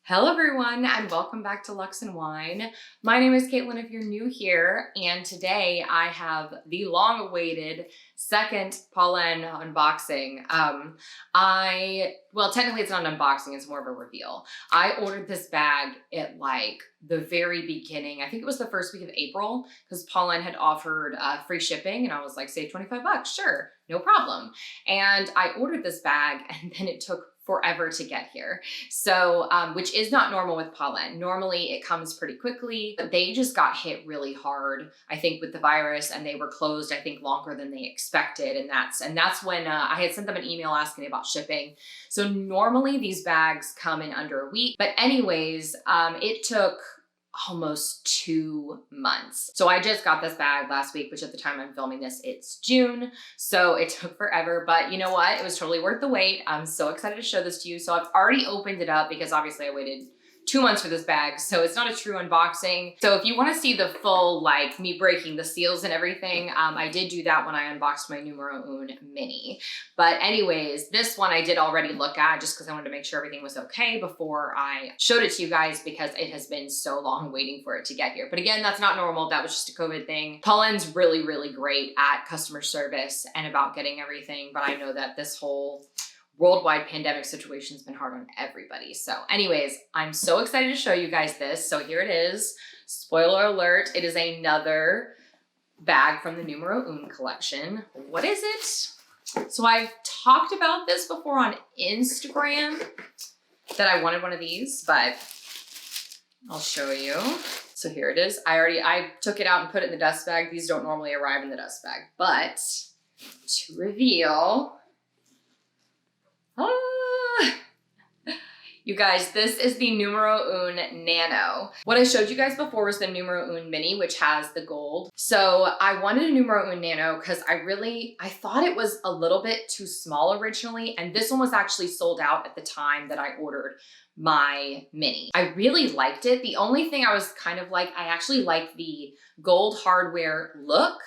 Hello everyone and welcome back to Lux and Wine. My name is Caitlin if you're new here, and today I have the long-awaited second Polene unboxing. Well, technically it's not an unboxing, it's more of a reveal. I ordered this bag at like the very beginning. I think it was the first week of April because Polene had offered free shipping and I was like, save 25 bucks, sure, no problem. And I ordered this bag and then it took forever to get here. So, which is not normal with Polene. Normally it comes pretty quickly, but they just got hit really hard, I think, with the virus, and they were closed, I think, longer than they expected. And that's when I had sent them an email asking about shipping. So normally these bags come in under a week, but anyways, it took almost 2 months. So I just got this bag last week, which at the time I'm filming this, it's June. So it took forever, but you know what? It was totally worth the wait. I'm so excited to show this to you. So I've already opened it up because obviously I waited 2 months for this bag, so it's not a true unboxing. So if you want to see the full, like, me breaking the seals and everything, I did do that when I unboxed my Numero Un mini. But anyways, this one I did already look at just because I wanted to make sure everything was okay before I showed it to you guys, because it has been so long waiting for it to get here. But again, that's not normal. That was just a COVID thing. Polene's really, really great at customer service and about getting everything, but I know that this whole worldwide pandemic situation's been hard on everybody. So anyways, I'm so excited to show you guys this. So here it is. Spoiler alert, it is another bag from the Numero Un collection. What is it? So I've talked about this before on Instagram that I wanted one of these, but I'll show you. So here it is. I took it out and put it in the dust bag. These don't normally arrive in the dust bag, but to reveal, you guys, this is the Numero Un Nano. What I showed you guys before was the Numero Un Mini, which has the gold. So I wanted a Numero Un Nano because I thought it was a little bit too small originally, and this one was actually sold out at the time that I ordered my mini. I really liked it. The only thing I was kind of like, I actually like the gold hardware look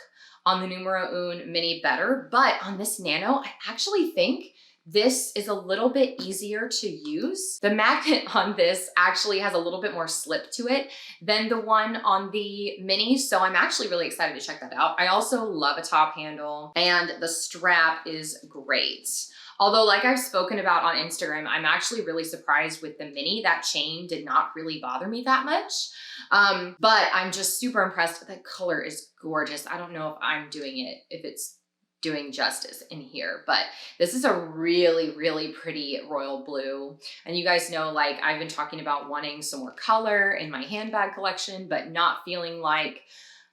on the Numero Un Mini better, but on this Nano, I actually think this is a little bit easier to use. The magnet on this actually has a little bit more slip to it than the one on the Mini, so I'm actually really excited to check that out. I also love a top handle, and the strap is great. Although, like I've spoken about on Instagram, I'm actually really surprised with the Mini. That chain did not really bother me that much, but I'm just super impressed. The color is gorgeous. I don't know if I'm doing it, if it's doing justice in here, but this is a really, really pretty royal blue. And you guys know, like, I've been talking about wanting some more color in my handbag collection, but not feeling like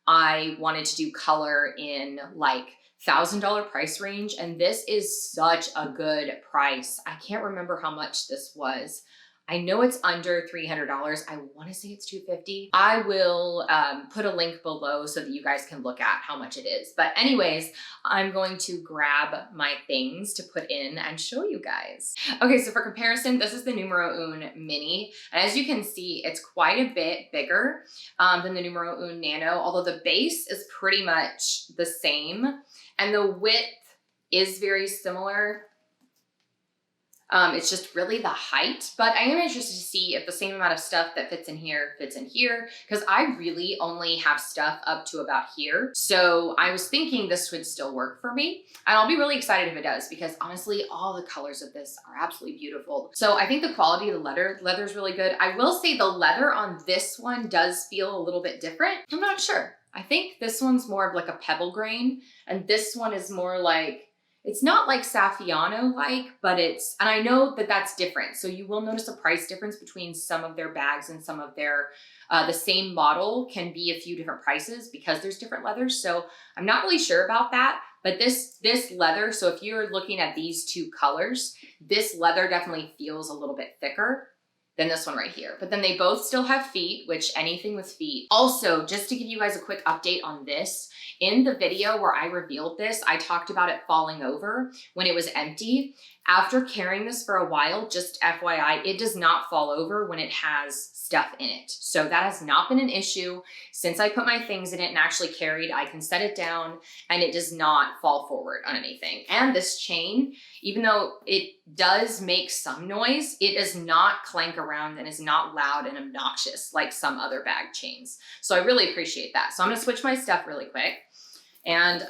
I wanted to do color in like $1,000 price range. And this is such a good price. I can't remember how much this was. I know it's under $300. I want to say it's $250. I will put a link below so that you guys can look at how much it is. But anyways, I'm going to grab my things to put in and show you guys. Okay, so for comparison, this is the Numero Un Mini. And as you can see, it's quite a bit bigger than the Numero Un Nano, although the base is pretty much the same. And the width is very similar. It's just really the height, but I am interested to see if the same amount of stuff that fits in here, because I really only have stuff up to about here. So I was thinking this would still work for me, and I'll be really excited if it does, because honestly, all the colors of this are absolutely beautiful. So I think the quality of the leather is really good. I will say the leather on this one does feel a little bit different. I'm not sure. I think this one's more of like a pebble grain, and this one is more like, it's not like Saffiano-like, but it's, and I know that that's different. So you will notice a price difference between some of their bags and some of their, the same model can be a few different prices because there's different leathers. So I'm not really sure about that, but this leather, so if you're looking at these two colors, this leather definitely feels a little bit thicker than this one right here. But then they both still have feet, which anything with feet. Also, just to give you guys a quick update on this, in the video where I revealed this, I talked about it falling over when it was empty. After carrying this for a while, just FYI, it does not fall over when it has stuff in it. So that has not been an issue since I put my things in it and actually carried. I can set it down and it does not fall forward on anything. And this chain, even though it does make some noise, it does not clank around and is not loud and obnoxious like some other bag chains. So I really appreciate that. So I'm gonna switch my stuff really quick and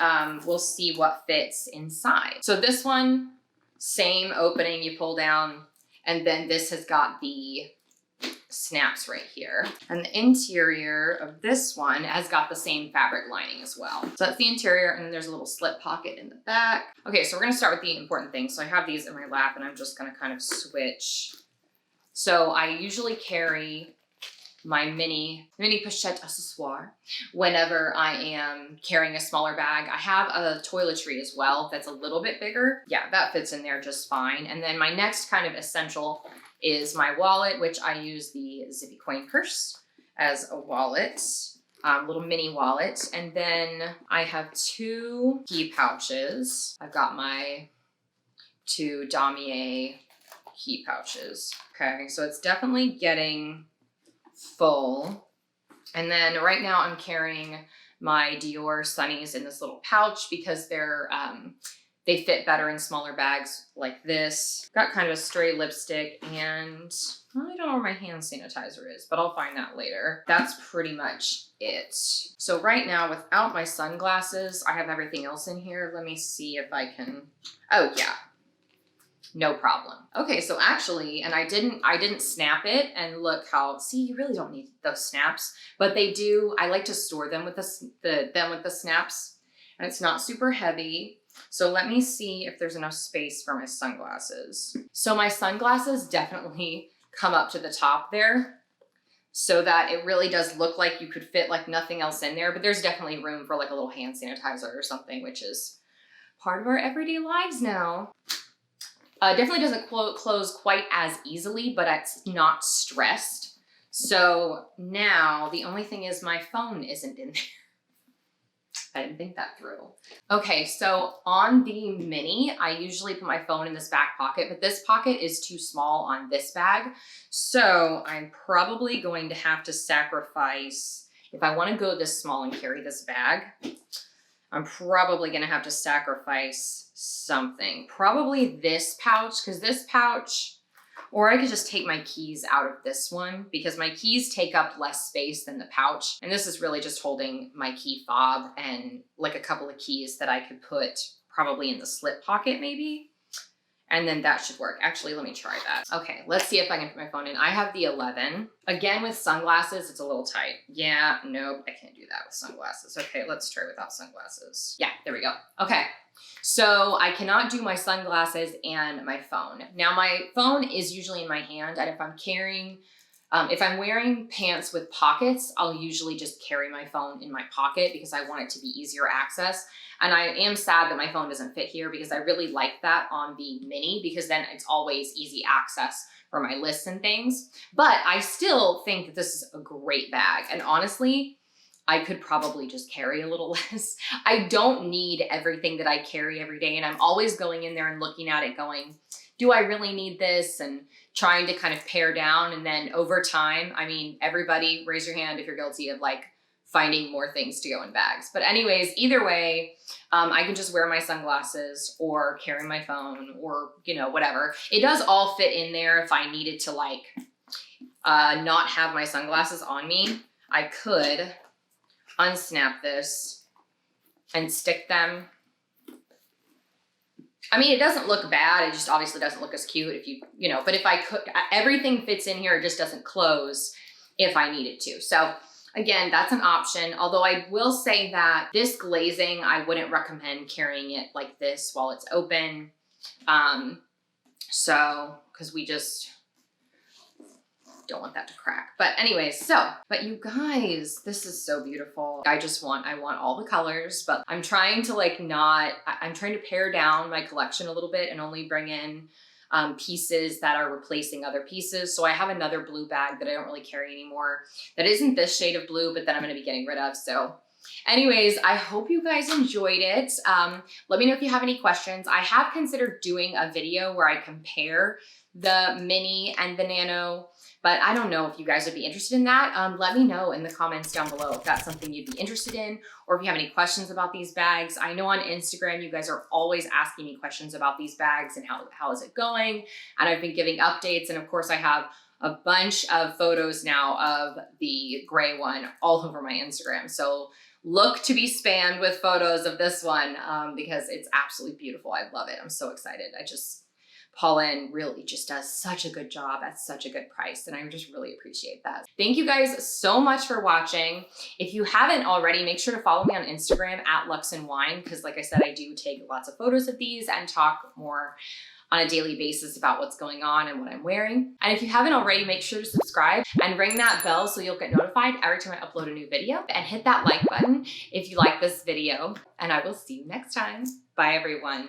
we'll see what fits inside. So this one, same opening, you pull down, and then this has got the snaps right here. And the interior of this one has got the same fabric lining as well. So that's the interior, and then there's a little slip pocket in the back. Okay, so we're gonna start with the important things. So I have these in my lap, and I'm just gonna kind of switch. So I usually carry my mini pochette accessoire whenever I am carrying a smaller bag. I have a toiletry as well that's a little bit bigger. Yeah, that fits in there just fine. And then my next kind of essential is my wallet, which I use the Zippy Coin purse as a wallet, little mini wallet. And then I have 2 key pouches. I've got my 2 damier key pouches. Okay, so it's definitely getting full. And then right now I'm carrying my Dior Sunnies in this little pouch because they're they fit better in smaller bags like this. Got kind of a stray lipstick, and I don't know where my hand sanitizer is, but I'll find that later. That's pretty much it. So right now, without my sunglasses, I have everything else in here. Let me see if I can, oh yeah, no problem. Okay, so actually, and I didn't snap it, and look how, see, you really don't need those snaps, but they do. I like to store them with the snaps, and it's not super heavy. So let me see if there's enough space for my sunglasses. So my sunglasses definitely come up to the top there so that it really does look like you could fit like nothing else in there, but there's definitely room for like a little hand sanitizer or something, which is part of our everyday lives now. Definitely doesn't close quite as easily, but it's not stressed. So now the only thing is my phone isn't in there. I didn't think that through. Okay, so on the mini, I usually put my phone in this back pocket, but this pocket is too small on this bag. So I'm probably going to have to sacrifice, if I want to go this small and carry this bag, I'm probably going to have to sacrifice something. Probably this pouch, because this pouch, or I could just take my keys out of this one because my keys take up less space than the pouch. And this is really just holding my key fob and like a couple of keys that I could put probably in the slip pocket maybe. And then that should work. Actually, let me try that. Okay, let's see if I can put my phone in. I have the 11. Again, with sunglasses, it's a little tight. Yeah, nope, I can't do that with sunglasses. Okay, let's try without sunglasses. Yeah, there we go. Okay. So I cannot do my sunglasses and my phone. Now my phone is usually in my hand, and if I'm carrying, if I'm wearing pants with pockets, I'll usually just carry my phone in my pocket because I want it to be easier access. And I am sad that my phone doesn't fit here because I really like that on the mini because then it's always easy access for my lists and things. But I still think that this is a great bag. And honestly, I could probably just carry a little less. I don't need everything that I carry every day. And I'm always going in there and looking at it going, do I really need this? And trying to kind of pare down. And then over time, I mean, everybody raise your hand if you're guilty of like finding more things to go in bags. But anyways, either way, I can just wear my sunglasses or carry my phone or, you know, whatever. It does all fit in there. If I needed to like not have my sunglasses on me, I could unsnap this and stick them. I mean, it doesn't look bad. It just obviously doesn't look as cute if you know, but if I could, everything fits in here. It just doesn't close if I needed to. So again, that's an option. Although I will say that this glazing, I wouldn't recommend carrying it like this while it's open. So, cause we just don't want that to crack. But anyways, but you guys, this is so beautiful. I want all the colors, but I'm trying to like I'm trying to pare down my collection a little bit and only bring in pieces that are replacing other pieces. So I have another blue bag that I don't really carry anymore that isn't this shade of blue, but that I'm going to be getting rid of. So Anyways, I hope you guys enjoyed it. Let me know if you have any questions. I have considered doing a video where I compare the mini and the nano, but I don't know if you guys would be interested in that. Let me know in the comments down below if that's something you'd be interested in, or if you have any questions about these bags. I know on Instagram, you guys are always asking me questions about these bags and how is it going? And I've been giving updates. And of course I have a bunch of photos now of the gray one all over my Instagram. So look to be spammed with photos of this one because it's absolutely beautiful. I love it. I'm so excited. Polene really just does such a good job at such a good price, and I just really appreciate that. Thank you guys so much for watching. If you haven't already, make sure to follow me on Instagram at Lux and Wine, because like I said, I do take lots of photos of these and talk more on a daily basis about what's going on and what I'm wearing. And if you haven't already, make sure to subscribe and ring that bell so you'll get notified every time I upload a new video, and hit that like button if you like this video, and I will see you next time. Bye everyone.